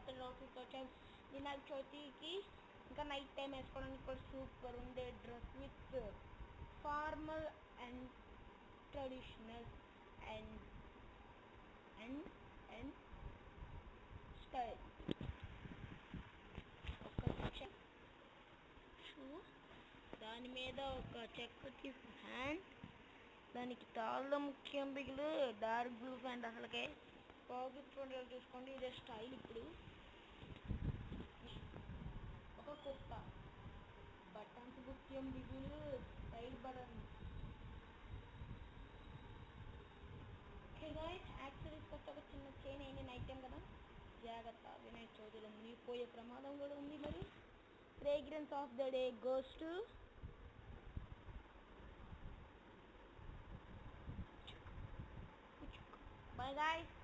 Birthday outfit వచ్చాము వినాయక చవితికి. ఇంకా నైట్ టైం వేసుకోవడానికి కూడా సూపర్ ఉండే dress with formal and traditional and and and style. ఒక షూ, దాని మీద ఒక చెక్కకి హ్యాండ్, దానికి తాళ్ళ ముఖ్యం బిగులు, డార్క్ బ్లూ ప్యాంట్. అసలుకే పోగిట్టు చూసుకోండి, ఇదే స్టైల్. ఇప్పుడు ఒక కుక్క, బటన్స్ ముఖ్యం బిగులు, స్టైల్ బటన్. యాక్చువల్లీ కొత్త ఒక చిన్న చైన్ అయింది, నైట్ టైం కదా, జాగ్రత్త, వినాయక చవితిలో మునిగిపోయే ప్రమాదం కూడా ఉంది. మరి fragrance of the day goes to bye guys.